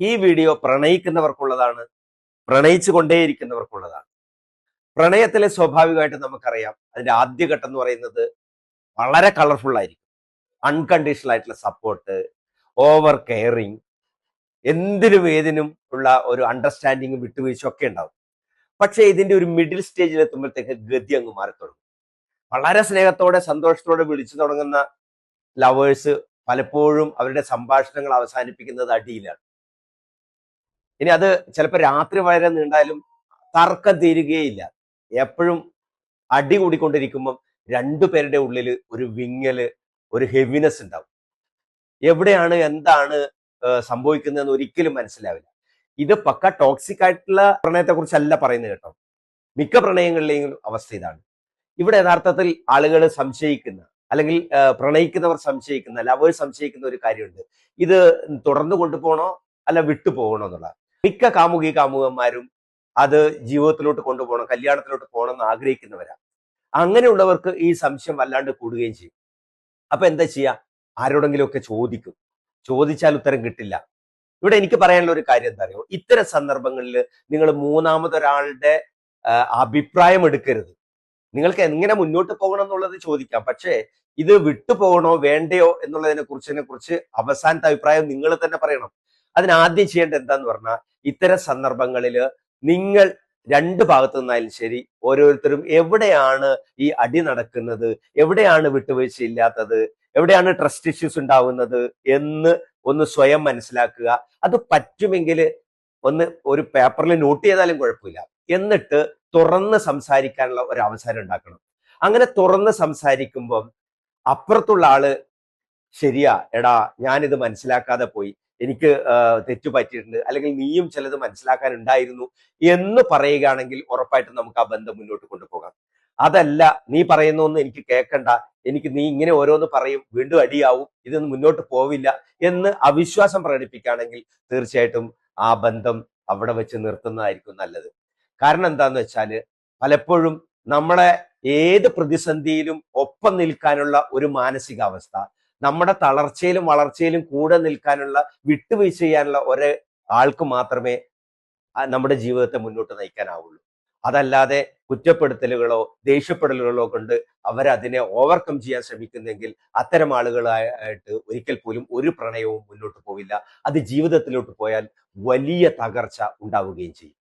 ഈ വീഡിയോ പ്രണയിക്കുന്നവർക്കുള്ളതാണ്, പ്രണയിച്ചു കൊണ്ടേയിരിക്കുന്നവർക്കുള്ളതാണ്. പ്രണയത്തിലെ സ്വാഭാവികമായിട്ട് നമുക്കറിയാം, അതിന്റെ ആദ്യഘട്ടം എന്ന് പറയുന്നത് വളരെ കളർഫുൾ ആയിരിക്കും. അൺകണ്ടീഷണൽ ആയിട്ടുള്ള സപ്പോർട്ട്, ഓവർ കെയറിങ്, എന്തിനും ഏതിനും ഉള്ള ഒരു അണ്ടർസ്റ്റാൻഡിങ്ങും വിട്ടുവീഴ്ച ഒക്കെ ഉണ്ടാവും. പക്ഷേ ഇതിന്റെ ഒരു മിഡിൽ സ്റ്റേജിൽ എത്തുമ്പോഴത്തേക്ക് ഗതി അങ്ങ് മാറി തുടങ്ങും. വളരെ സ്നേഹത്തോടെ സന്തോഷത്തോടെ വിളിച്ചു തുടങ്ങുന്ന ലവേഴ്സ് പലപ്പോഴും അവരുടെ സംഭാഷണങ്ങൾ അവസാനിപ്പിക്കുന്നത് അടിയിലാണ്. ഇനി അത് ചിലപ്പോൾ രാത്രി വരെ നീണ്ടാലും തർക്കം തീരുകയില്ല. എപ്പോഴും അടി കൂടിക്കൊണ്ടിരിക്കുമ്പം രണ്ടുപേരുടെ ഉള്ളിൽ ഒരു വിങ്ങല്, ഒരു ഹെവിനെസ് ഉണ്ടാവും. എവിടെയാണ് എന്താണ് സംഭവിക്കുന്നതെന്ന് ഒരിക്കലും മനസ്സിലാവില്ല. ഇത് പക്ക ടോക്സിക് ആയിട്ടുള്ള പ്രണയത്തെ കുറിച്ചല്ല പറയുന്നത് കേട്ടോ. മിക്ക പ്രണയങ്ങളിലെയും അവസ്ഥ ഇതാണ്. ഇവിടെ യഥാർത്ഥത്തിൽ ആളുകൾ സംശയിക്കുന്ന, അല്ലെങ്കിൽ പ്രണയിക്കുന്നവർ സംശയിക്കുന്ന, ലവേഴ്സ് സംശയിക്കുന്ന ഒരു കാര്യമുണ്ട്. ഇത് തുടർന്ന് കൊണ്ടുപോകണോ അല്ല വിട്ടു പോകണോ എന്നുള്ള. മിക്ക കാമുകന്മാരും അത് ജീവിതത്തിലോട്ട് കൊണ്ടുപോകണം, കല്യാണത്തിലോട്ട് പോകണം എന്ന് ആഗ്രഹിക്കുന്നവരാ. അങ്ങനെയുള്ളവർക്ക് ഈ സംശയം വല്ലാണ്ട് കൂടുകയും ചെയ്യും. അപ്പൊ എന്താ ചെയ്യുക? ആരോടെങ്കിലും ഒക്കെ ചോദിക്കും. ചോദിച്ചാൽ ഉത്തരം കിട്ടില്ല. ഇവിടെ എനിക്ക് പറയാനുള്ള ഒരു കാര്യം എന്താ അറിയോ, ഇത്തരം സന്ദർഭങ്ങളിൽ നിങ്ങൾ മൂന്നാമതൊരാളുടെ അഭിപ്രായം എടുക്കരുത്. നിങ്ങൾക്ക് എങ്ങനെ മുന്നോട്ട് പോകണം എന്നുള്ളത് ചോദിക്കാം, പക്ഷേ ഇത് വിട്ടുപോകണോ വേണ്ടയോ കുറിച്ച് അവസാനത്തെ അഭിപ്രായം നിങ്ങൾ തന്നെ പറയണം. അതിനാദ്യം ചെയ്യേണ്ടത് എന്താന്ന് പറഞ്ഞാൽ, ഇത്തരം സന്ദർഭങ്ങളിൽ നിങ്ങൾ രണ്ട് ഭാഗത്തു നിന്നായാലും ശരി, ഓരോരുത്തരും എവിടെയാണ് ഈ അടി നടക്കുന്നത്, എവിടെയാണ് വിട്ടുവീഴ്ച ഇല്ലാത്തത്, എവിടെയാണ് ട്രസ്റ്റ് ഇഷ്യൂസ് ഉണ്ടാവുന്നത് എന്ന് ഒന്ന് സ്വയം മനസ്സിലാക്കുക. അത് പറ്റുമെങ്കിൽ ഒന്ന് ഒരു പേപ്പറിൽ നോട്ട് ചെയ്താലും കുഴപ്പമില്ല. എന്നിട്ട് തുറന്ന് സംസാരിക്കാനുള്ള ഒരു അവസരം ഉണ്ടാക്കണം. അങ്ങനെ തുറന്ന് സംസാരിക്കുമ്പം അപ്പുറത്തുള്ള ആള്, ശരിയാ എടാ, ഞാനിത് മനസ്സിലാക്കാതെ പോയി, എനിക്ക് തെറ്റു പറ്റിയിട്ടുണ്ട്, അല്ലെങ്കിൽ നീയും ചിലത് മനസ്സിലാക്കാനുണ്ടായിരുന്നു എന്ന് പറയുകയാണെങ്കിൽ ഉറപ്പായിട്ടും നമുക്ക് ആ ബന്ധം മുന്നോട്ട് കൊണ്ടുപോകാം. അതല്ല, നീ പറയുന്നൊന്നും എനിക്ക് കേൾക്കണ്ട, നീ ഇങ്ങനെ ഓരോന്ന് പറയും, വീണ്ടും അടിയാവും, ഇതൊന്നും മുന്നോട്ട് പോവില്ല എന്ന് അവിശ്വാസം പ്രകടിപ്പിക്കുകയാണെങ്കിൽ തീർച്ചയായിട്ടും ആ ബന്ധം അവിടെ വെച്ച് നിർത്തുന്നതായിരിക്കും നല്ലത്. കാരണം എന്താന്ന് വെച്ചാല്, പലപ്പോഴും നമ്മളെ ഏത് പ്രതിസന്ധിയിലും ഒപ്പം നിൽക്കാനുള്ള ഒരു മാനസികാവസ്ഥ, നമ്മുടെ തളർച്ചയിലും വളർച്ചയിലും കൂടെ നിൽക്കാനുള്ള, വിട്ടുവീഴ്ച ചെയ്യാനുള്ള ആൾക്ക് മാത്രമേ നമ്മുടെ ജീവിതത്തെ മുന്നോട്ട് നയിക്കാനാവുള്ളൂ. അതല്ലാതെ കുറ്റപ്പെടുത്തലുകളോ ദേഷ്യപ്പെടലുകളോ കൊണ്ട് അവരതിനെ ഓവർകം ചെയ്യാൻ ശ്രമിക്കുന്നെങ്കിൽ അത്തരം ആളുകളായിട്ട് ഒരിക്കൽ പോലും ഒരു പ്രണയവും മുന്നോട്ട് പോവില്ല. അത് ജീവിതത്തിലോട്ട് പോയാൽ വലിയ തകർച്ച ഉണ്ടാവുകയും ചെയ്യും.